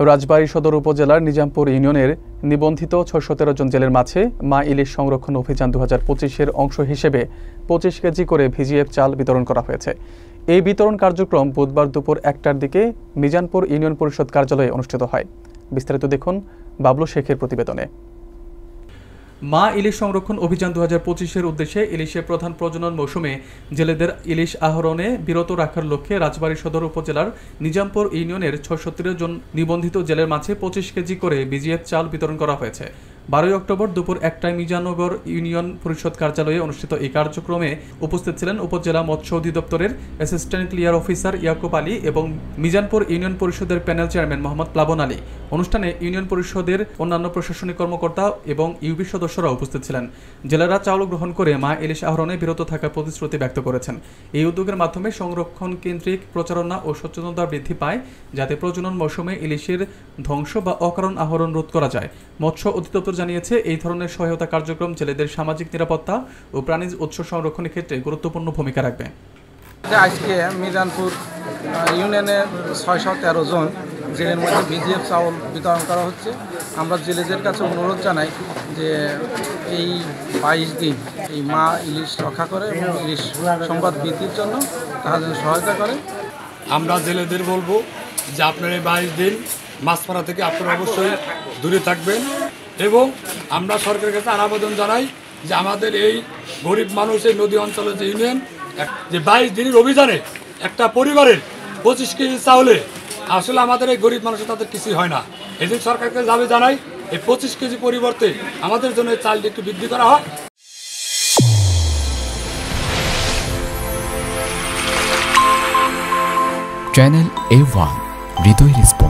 রাজবাড়ী সদর উপজেলার নিজামপুর ইউনিয়নের নিবন্ধিত ৬১৩ জন জেলের মাঝে মা ইলিশ সংরক্ষণ অভিযান ২০২৫-এর অংশ হিসেবে ২৫ কেজি করে ভিজিএফ চাল বিতরণ করা হয়েছে। এই বিতরণ কার্যক্রম বুধবার দুপুর ১টার দিকে মিজানপুর ইউনিয়ন পরিষদ কার্যালয়ে অনুষ্ঠিত হয়। বিস্তারিত দেখুন বাবলু শেখের প্রতিবেদনে। মা ইলিশ সংরক্ষণ অভিযান ২০২৫-এর উদ্দেশ্যে ইলিশের প্রধান প্রজনন মৌসুমে জেলেদের ইলিশ আহরণে বিরত রাখার লক্ষ্যে রাজবাড়ী সদর উপজেলার নিজামপুর ইউনিয়নের ৬১৩ জন নিবন্ধিত জেলের মাঝে ২৫ কেজি করে ভিজিএফ চাল বিতরণ করা হয়েছে। ১২ অক্টোবর দুপুর ১টায় মিজানগর ইউনিয়ন পরিষদ কার্যালয়ে অনুষ্ঠিত এই কার্যক্রমে উপস্থিত ছিলেন উপজেলা মৎস্য অধিদপ্তরের assistant clear officer Yakub Ali এবং মিজানপুর ইউনিয়ন পরিষদের প্যানেল চেয়ারম্যান মোহাম্মদ প্লাবন আলী। অনুষ্ঠানে ইউনিয়ন পরিষদের অন্যান্য প্রশাসনিক কর্মকর্তা এবং ইউবি সদস্যরা উপস্থিত ছিলেন। জেলেরা চাউল গ্রহণ করে মা ইলিশ আহরণে বিরত থাকার প্রতিশ্রুতি ব্যক্ত করেছেন। এই উদ্যোগের মাধ্যমে সংরক্ষণ কেন্দ্রিক প্রচারণা ও সচেতনতা বৃদ্ধি পায়, যাতে প্রজনন মৌসুমে ইলিশের ধ্বংস বা অকারণ আহরণ রোধ করা যায়। মৎস্য অধিদপ্তর জানিয়েছে, এই ধরনের সহায়তা কার্যক্রম জেলেদের সামাজিক নিরাপত্তা ও প্রাণীজ উৎস সংরক্ষণের ক্ষেত্রে গুরুত্বপূর্ণ ভূমিকা রাখবে। আজকে মিজানপুর ইউনিয়নের ৬১৩ জন জেলের মধ্যে ভিজিএফ চাউল বিতরণ করা হচ্ছে। আমরা জেলেদের কাছে অনুরোধ জানাই যে এই ২২ দিন এই মা ইলিশ রক্ষা করে এবং ইলিশ সংবাদ বৃদ্ধির জন্য তারা যেন সহায়তা করে। আমরা জেলেদের বলবো যে আপনারা এই ২২ দিন মাছ মারা থেকে আপনারা অবশ্যই দূরে থাকবেন এবং আমরা সরকারের কাছে আর আবেদন জানাই যে আমাদের এই গরিব মানুষের নদী অঞ্চলের যে ইউনিয়ন যে ২২ দিনের অভিযানে একটা পরিবারের ২৫ কেজি চাউলে আসলে আমাদের এই গরিব মানুষের তাদের কিছুই হয় না। এদিন সরকারকে দাবি জানাই এই ২৫ কেজি পরিবর্তে আমাদের জন্য এই চালটি একটু বৃদ্ধি করা হয়। চ্যানেল A1 হৃদয় রেসপন্স।